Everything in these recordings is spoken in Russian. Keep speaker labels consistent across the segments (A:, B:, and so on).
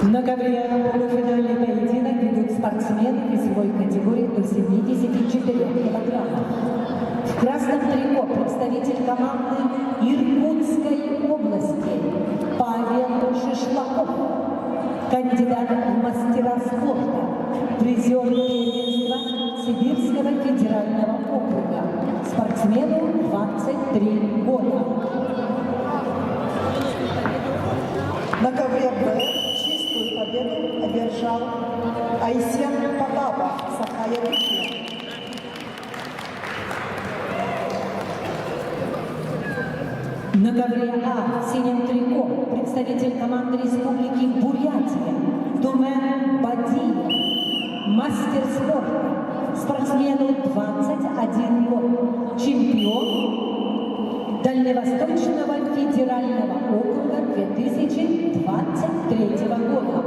A: На ковре полуфинальный поединок ведут спортсмены весовой категории до 74 килограммов. В красном трико представитель команды Иркутской области Павел Шишлаков, кандидат в мастера спорта, призер первенства Сибирского федерального округа, спортсмену 23 года.
B: На ковре Б чистую победу одержал Айсен Потапов, Саха-Якутия.
A: На ковре А в синем трико представитель команды Республики Бурятия Тумен Бадиев, мастер спорта, спортсмену 21 год, чемпион Дальневосточного федерального округа 2023 года.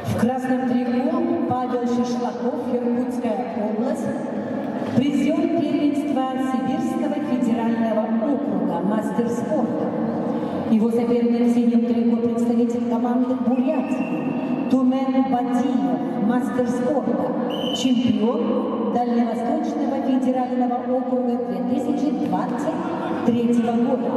A: В красном трико Павел Шишлаков, Иркутская область, призер первенства Сибирского федерального округа, мастер спорта. Его соперник в синем трико представитель команды Бурятии Тумен Бадиев, мастер спорта, чемпион Дальневосточного федерального округа 2023 года.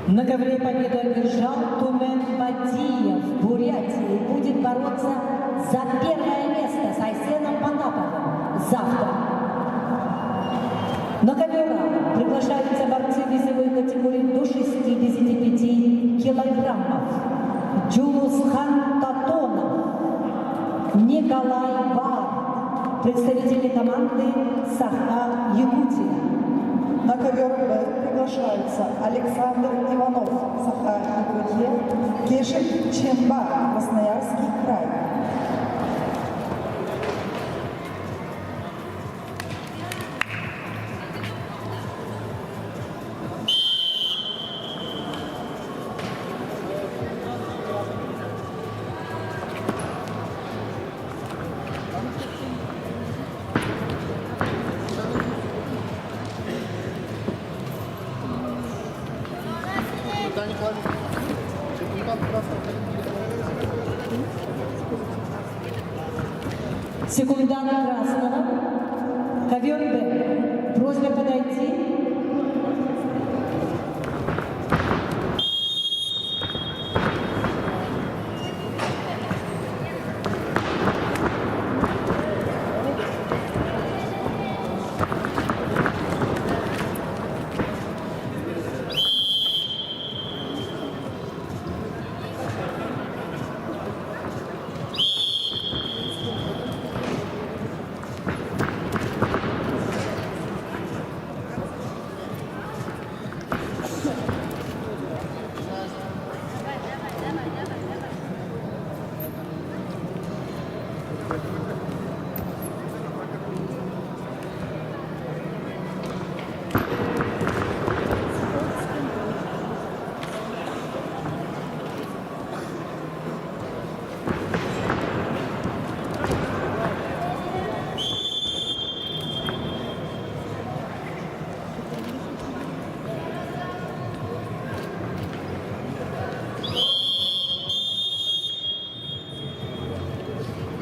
A: На ковре победу одержал Тумен Бадиев. Бурятии будет бороться за первое место с Айсеном Потаповым завтра. На ковер приглашаются борцы весовой категории до 65 килограммов. Джулусхан Татонов, Николай Бар, представители команды Саха Якутия.
B: На ковер Б приглашаются Александр Иванов, Саха-Якутия, Кешик Чемба, Красноярский край.
A: Секундант красного. Ковер Б. Просьба подойти.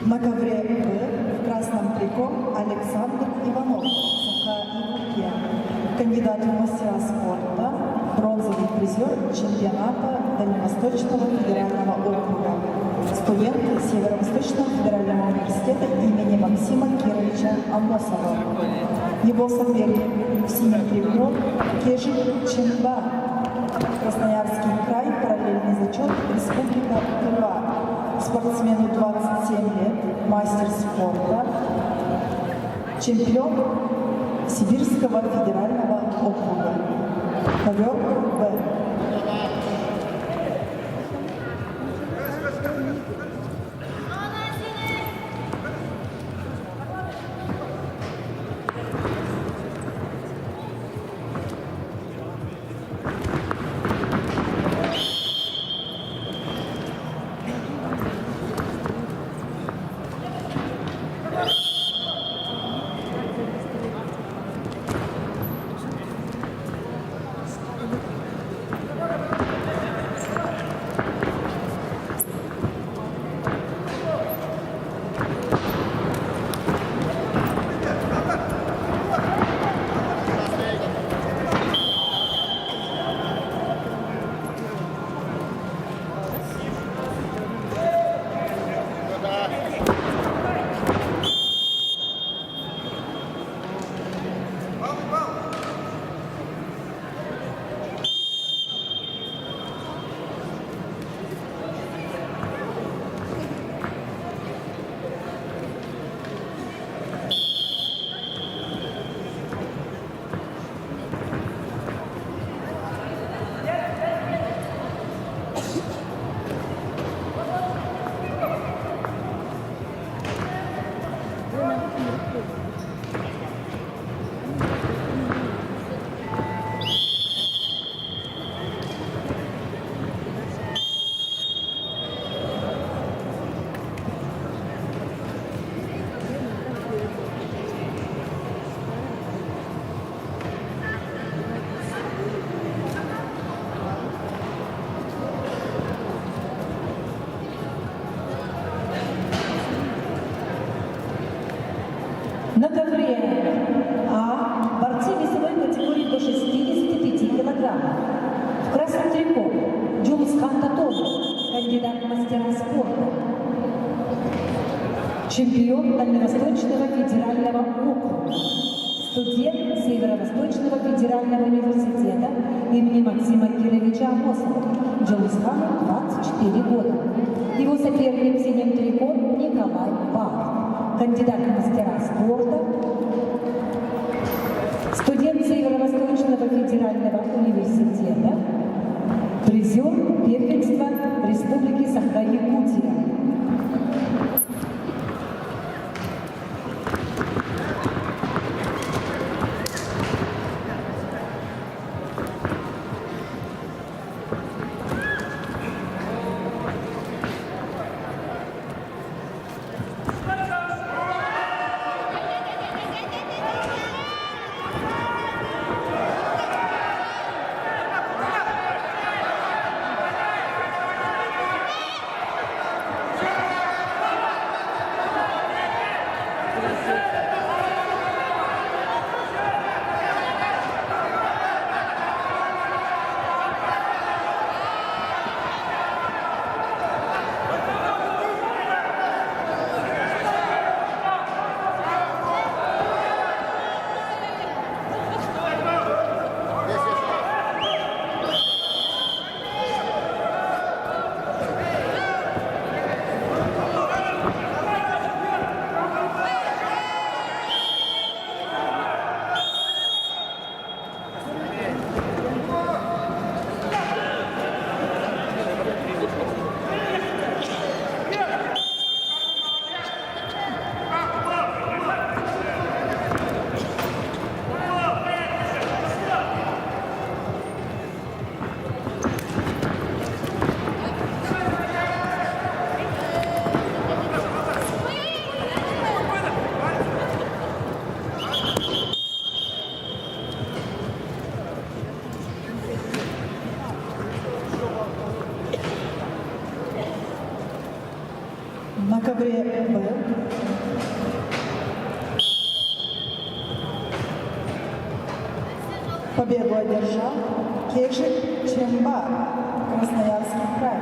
A: На ковре Б в красном трико Александр Иванов, Саха-Якутия, кандидат в мастера спорта, бронзовый призер чемпионата Дальневосточного федерального округа, студент Северо-Восточного федерального университета имени Максима Кировича Амосова. Его соперник в синем трико Кешик Чемба, Красноярский край, параллельный зачет, Республика Тыва. Спортсмену 27 лет, мастер спорта, чемпион Сибирского федерального округа. Ковер Б. На ковре А борцы весовой категории до 65 килограммов. В красном трико Джулсхан Татов, кандидат в мастера спорта. Чемпион Дальневосточного федерального округа. Студент Северо-Восточного федерального университета имени Максима Кировича Амосова. Джулсхану 24 года. Его соперник в синем трико Николай Бах, кандидат в мастера спорта, студент Северо-Восточного федерального университета, призер первенства Республики Саха-Якутия.
B: На ковре Б победу одержал Кешик Чембар, Красноярский край.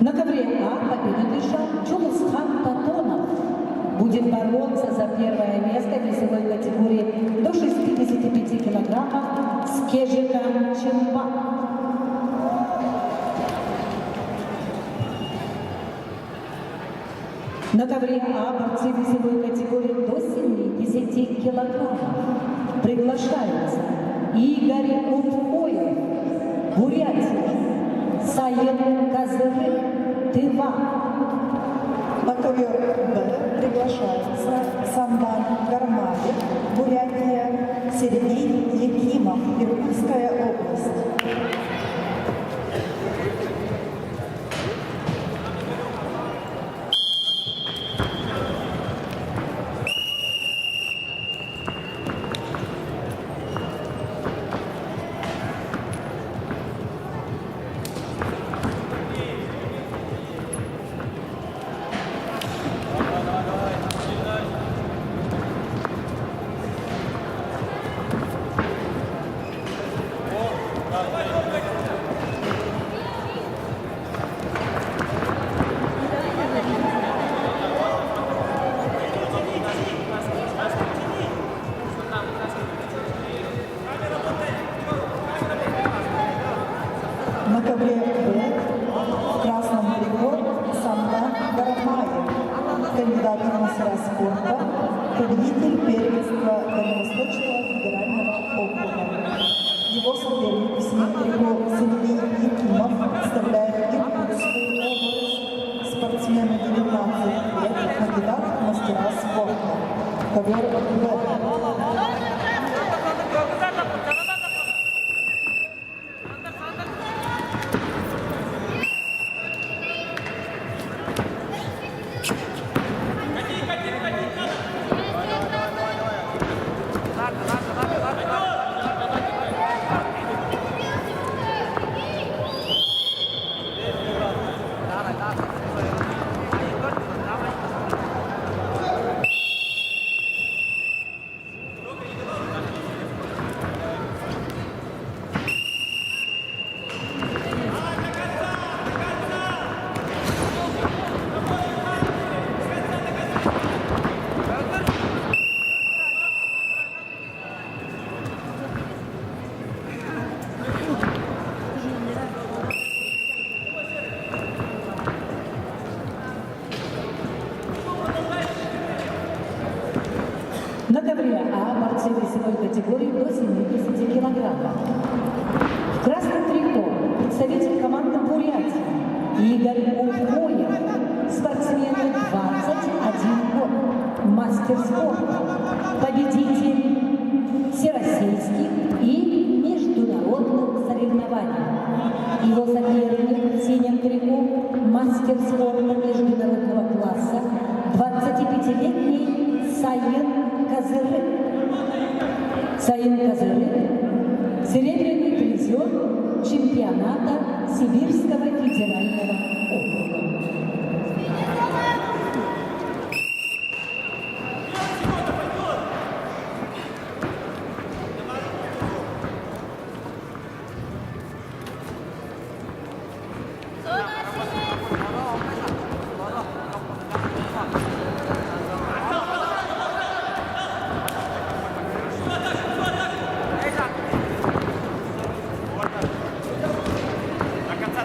A: На ковре А победу одержал Джулсхан Татонов. Будет бороться за первое место в весовой категории до 65 килограммов с Кежиком Чемба. На ковре А борцы весовой категории до 70 килограммов. Приглашаются Игорь Утхоев, Бурятия, Саен Казыры, Тыва.
B: На ковер Б приглашается Самдан Гармаев, Бурятия, Сергей Якимов, Иркутская область. На ковре Б в красном трико Самдан Гармаев, кандидат в мастера спорта, победитель первенства Дальневосточного федерального округа. Его соперник в синем трико Сергей Якимов представляет Иркутскую область, спортсмен 19 лет, кандидат в мастера спорта. Ковер Б.
A: На ковре А борцы весовой категории до 70 килограммов. В красном трико представитель команды Бурятии Игорь Ухоев, спортсмен 21 год, мастер спорта, победитель всероссийских и международных соревнований. Его соперник в синем трико, мастер спорта международного класса, 25-летний Саин Казыры. Саин Казыры – серебряный призер чемпионата Сибирского федерального округа.
C: До конца.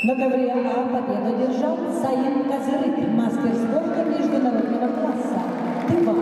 A: На ковре А победу держал Саин Козырык, мастер спорта международного класса. Тыва.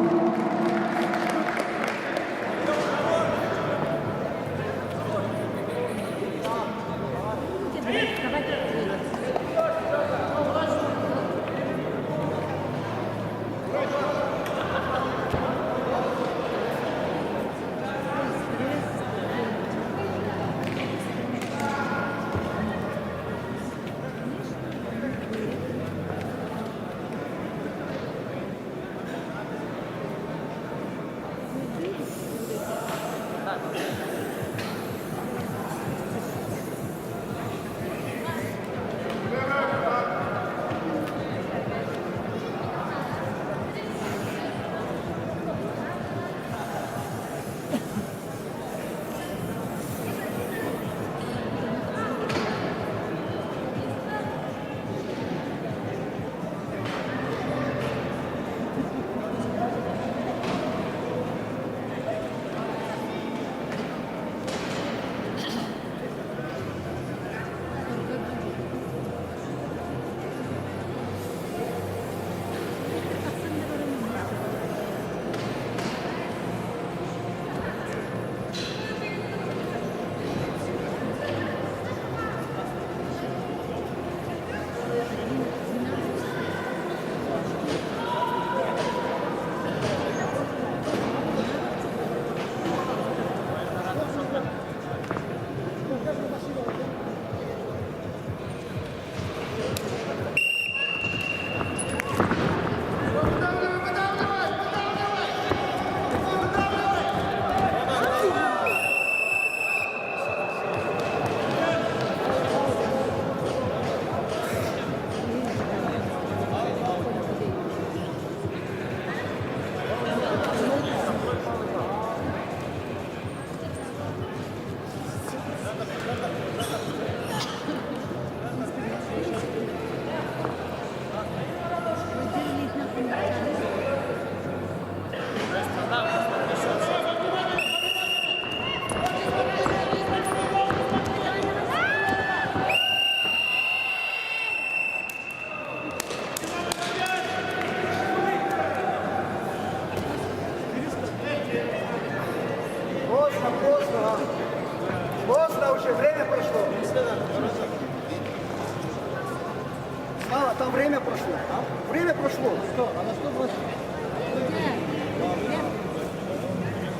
C: Поздно уже, время прошло. Слава, там время прошло. Время прошло. Что? А на что бросить?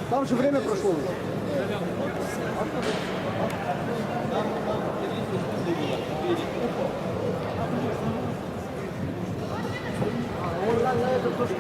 C: Там же время прошло. Вот на эту то, что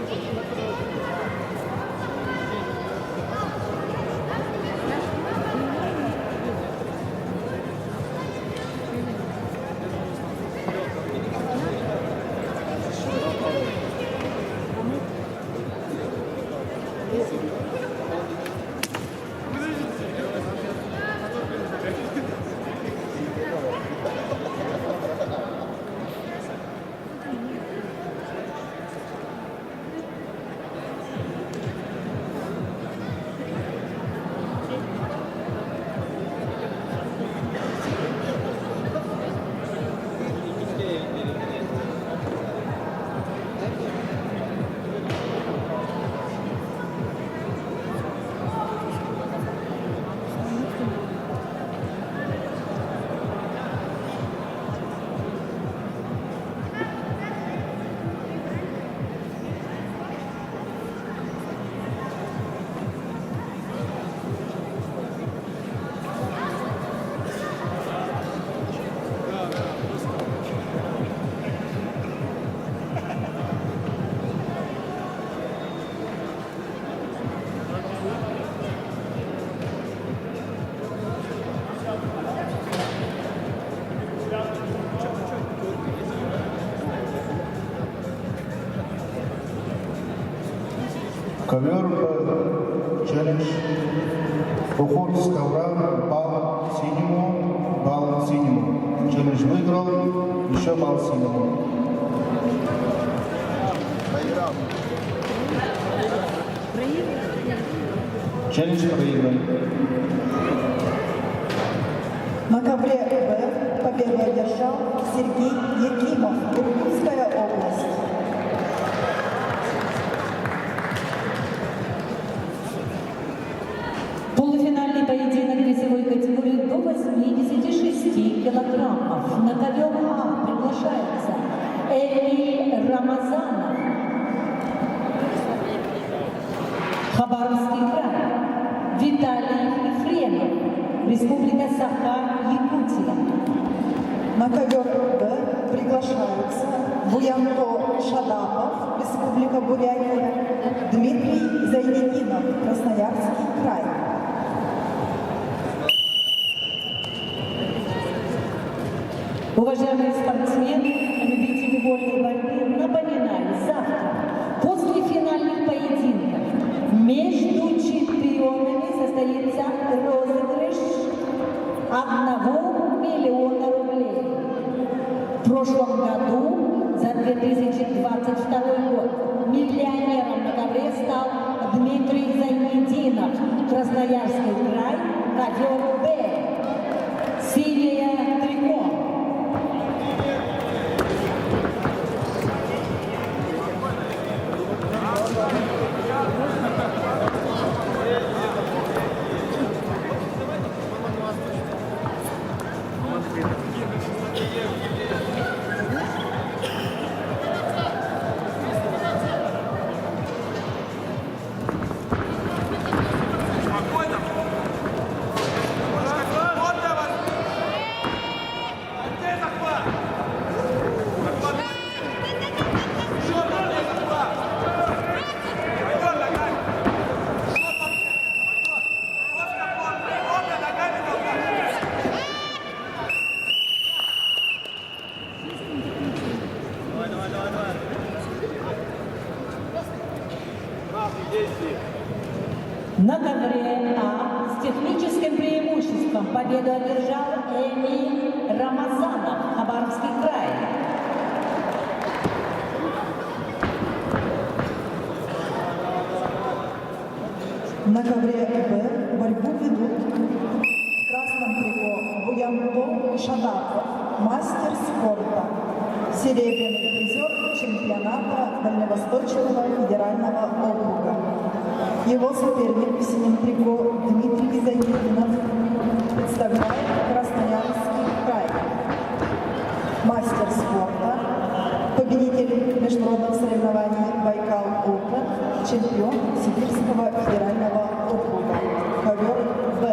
D: Ковер челлендж. Уход с ковра, балл синему. Челлендж выиграл, еще балл синему. Челлендж проигран.
B: На ковре Б победу одержал Сергей Якимов, Иркутская область.
A: Полуфинальный поединок весовой категории до 86 килограммов. На ковер А приглашается Эмиль Рамазанов, Хабаровский край, Виталий Ефремов, Республика Саха-Якутия.
B: На ковер Б приглашаются Буянто Шадапов, Республика Бурятия, Дмитрий Зайнетдинов, Красноярский край.
A: Уважаемые спортсмены, любители вольной борьбы, напоминаю, завтра, после финальных поединков, между чемпионами состоится розыгрыш 1 миллиона рублей. В прошлом году, за 2022 год, миллионером на ковре стал Дмитрий Зайнетдинов, Красноярский край, ковер Б, синее трико. На ковре А с техническим преимуществом победу одержал Эмиль Рамазанов, Хабаровский край.
B: На ковре Б борьбу ведут в красном трико Буянто Шадапов, мастер спорта, серебряный призер чемпионата Дальневосточного федерального округа. Его соперник в синем трико Дмитрий Зайнетдинов представляет Красноярский край, мастер спорта, победитель международных соревнований Байкал Опен, чемпион Сибирского федерального округа, ковер Б.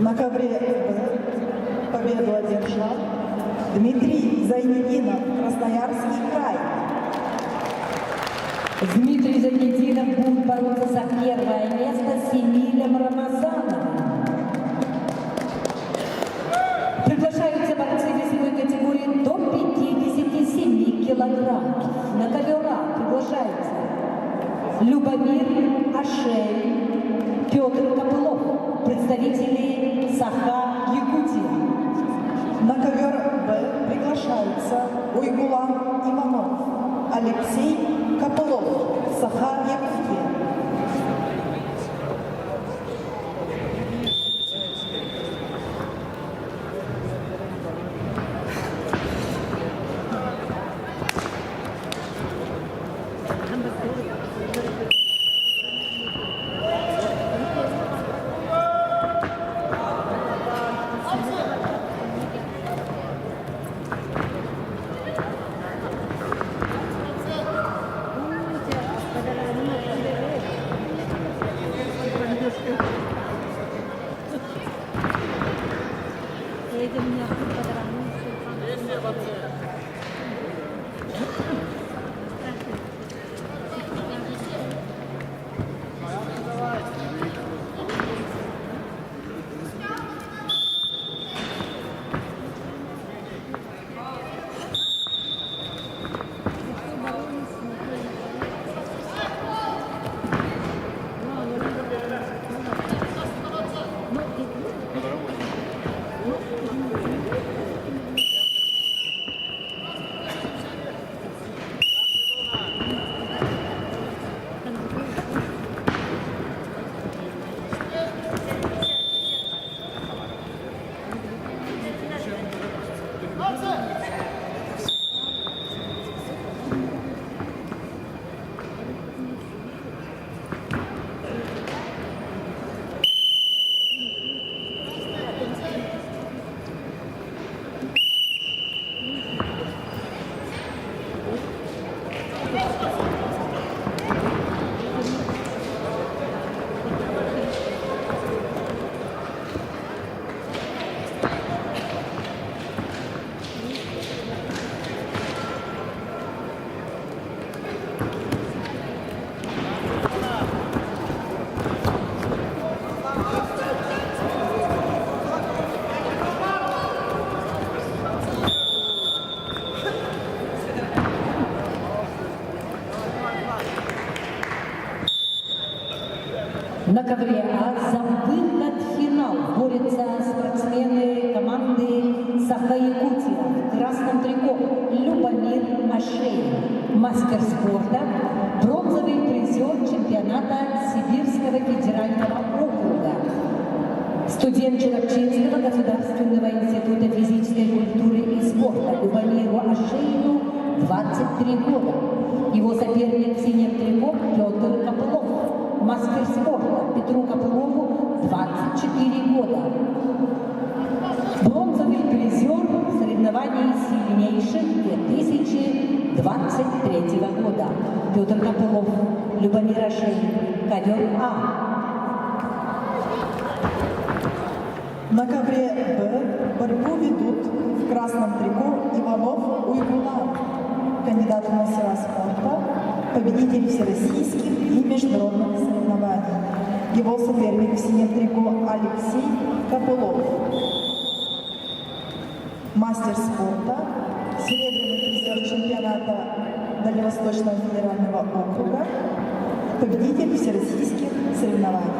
B: На ковре Б победу одержал Дмитрий Зайнединов, Красноярский край.
A: Дмитрий Зайнединов будет бороться за первое место с Эмилем Рамазановым. Приглашаются борцы весовой категории до 57 килограмм. На ковера приглашаются Любомир Ашей, Петр Копылов, представители Саха, Якутия.
B: На ковер Б приглашаются Уйгулан Иванов, Алексей Копылов, Саха, Якутия.
A: На ковре А за выход в финал борются спортсмены команды Саха-Якутия. В красном трико Любомир Ашей, мастер спорта, бронзовый призер чемпионата Сибирского федерального округа, студент Челябинского государственного института физической культуры и спорта. Любомиру Ашею 23 года. Его соперник в синем трико Петр Копылов, мастер спорта. Петру Копылову 24 года. Бронзовый призер соревнований сильнейших 2023 года. Петр Копылов, Любомир Ашей, ковер А.
B: На ковре Б борьбу ведут в красном трико Иванов Уйгулан, кандидат в мастера спорта, победитель всероссийских и международных соревнований. Его соперник в синем трико Алексей Копылов, мастер спорта, серебряный призер чемпионата Дальневосточного федерального округа, победитель всероссийских соревнований.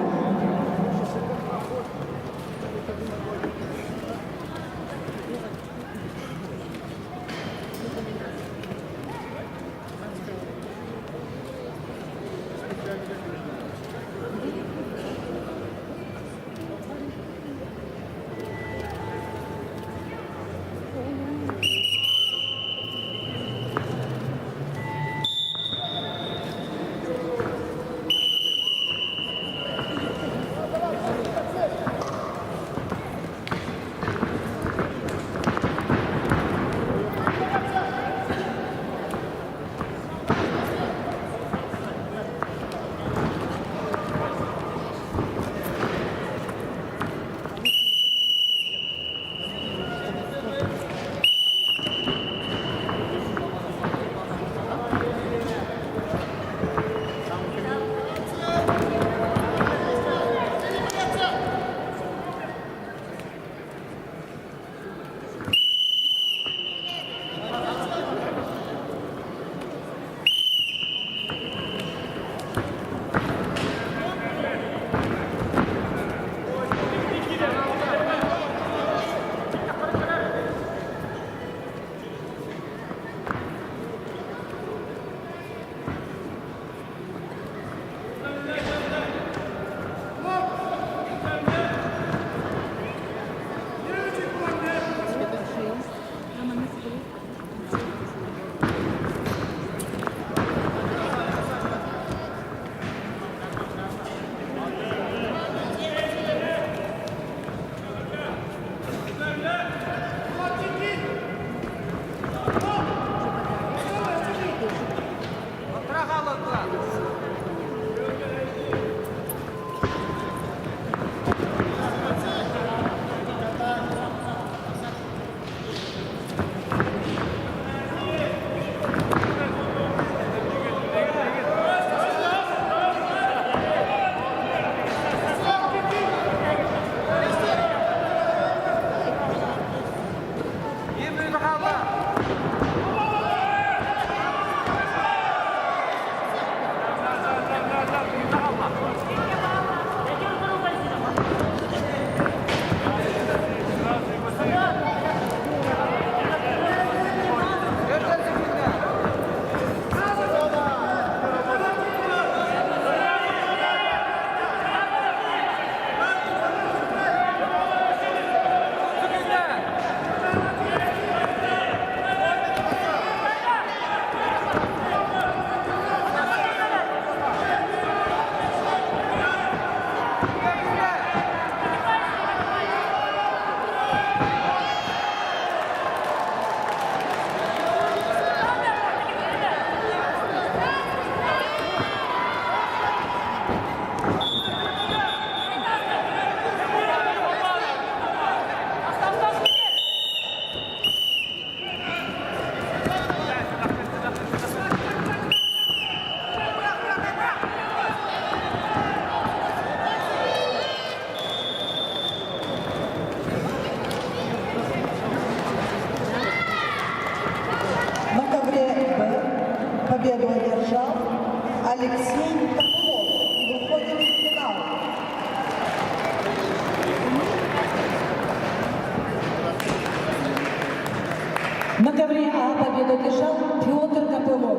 A: одержал Петр Копылов.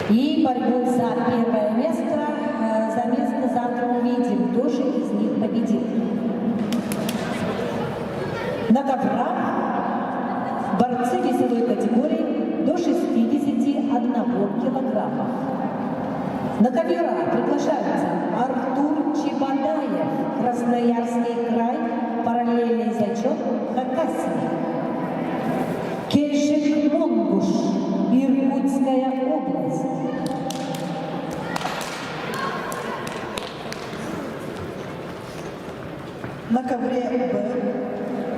A: И борьбу за первое место завтра увидим, кто же из них победит. На коврах борцы весовой категории до 61 килограмма. На ковера приглашаются Артур Чебадаев, Красноярский край, параллельный зачет Хакасия. Кежик Монгуш, Иркутская область.
B: На ковре Б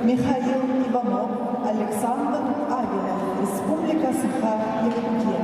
B: Михаил Иванов, Александр Авилов, Республика Саха-Якутия.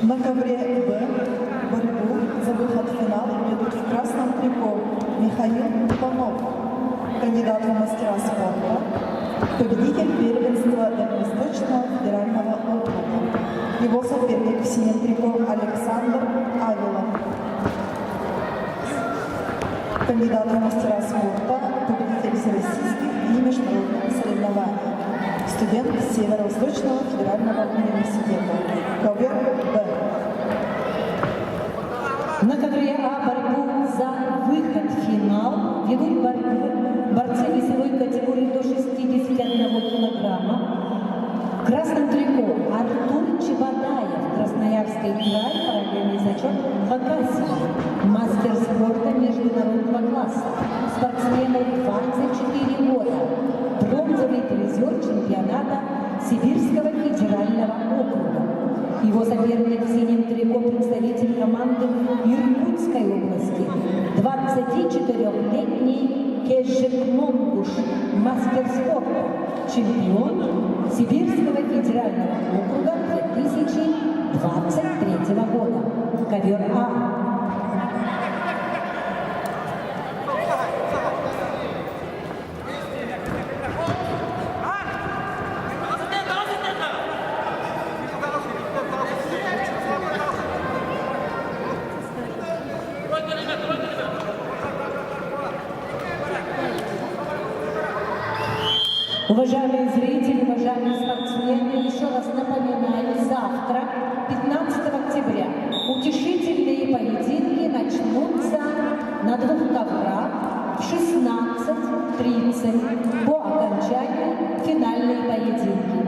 B: На ковре Б борьбу за выход в финал ведут в красном трико Михаил Иванов, кандидат в мастера спорта, победитель первенства Дальневосточного федерального округа. Его соперник в синем трико Александр Авилов, кандидат в мастера спорта, победитель всероссийских и международных соревнований, студент Северо-Восточного федерального университета. Ковер Б.
A: На ковре А борьбу за выход в финал ведут борцы весовой категории до 61 килограмма. В красном трико Артур Чебадаев, Красноярский край, параллельный зачет Хакасия. Мастер спорта международного класса. Спортсмену 24 года. Бронзовый призер чемпионата Сибирского федерального округа. Его соперник в синем трико представитель команды Иркутской области, 24-летний Кежик Монгуш, мастер спорта, чемпион Сибирского федерального округа 2023 года. Ковер А. Уважаемые зрители, уважаемые спортсмены, еще раз напоминаю, завтра, 15 октября, утешительные поединки начнутся на двух коврах в 16:30 по окончанию финальные поединки.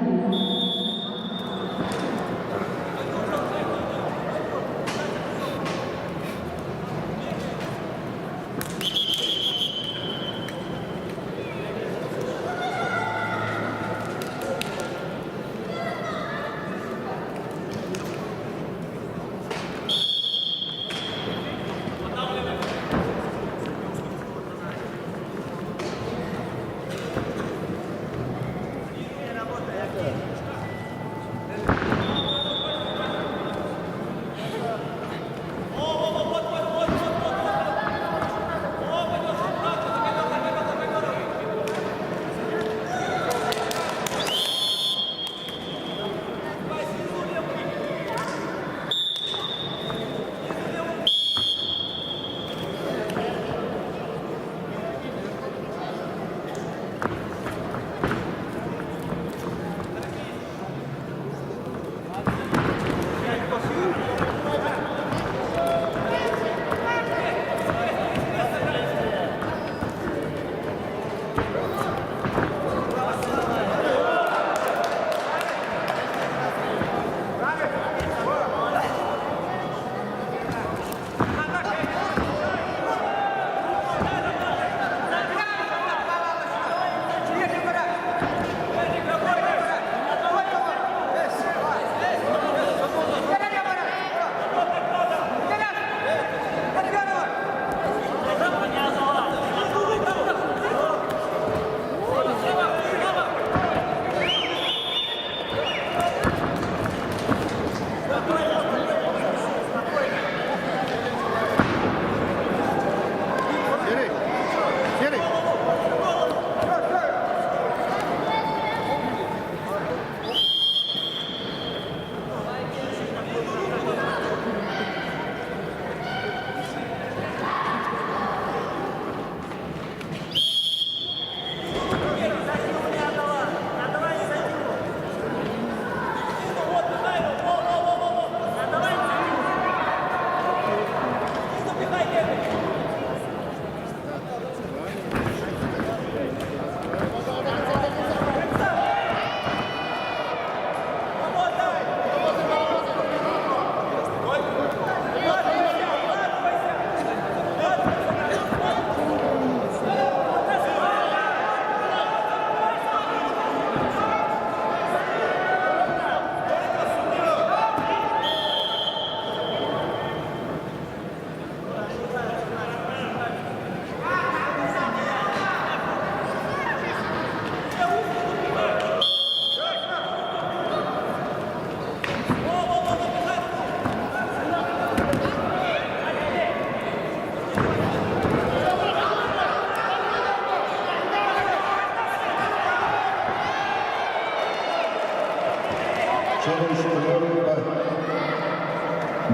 D: Челлендж прием Б.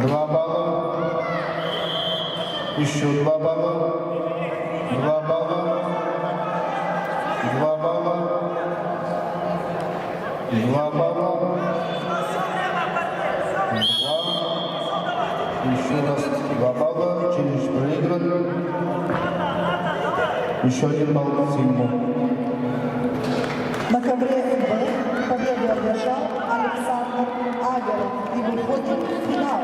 D: 2 балла. Еще 2 балла. 2 балла. 2 балла. 2 балла. 2. Еще раз 2 балла. Челлендж проигран. Еще 1 балл Симу.
B: На ковре Б победу одержал Александр Аверов и выходит в финал.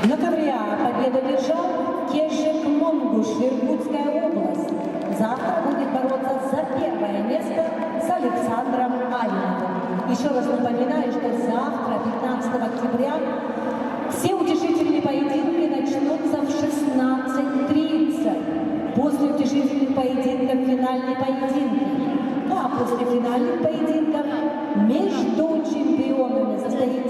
A: На ковре А победу держал Кежик Монгуш, Иркутская область. Завтра будет бороться за первое место с Александром Аверовым. Еще раз напоминаю, что завтра, 15 октября, все утешительные поединки начнутся в 16:30. После утешительных поединков финальные поединки. Ну а после финальных поединков между чемпионами состоится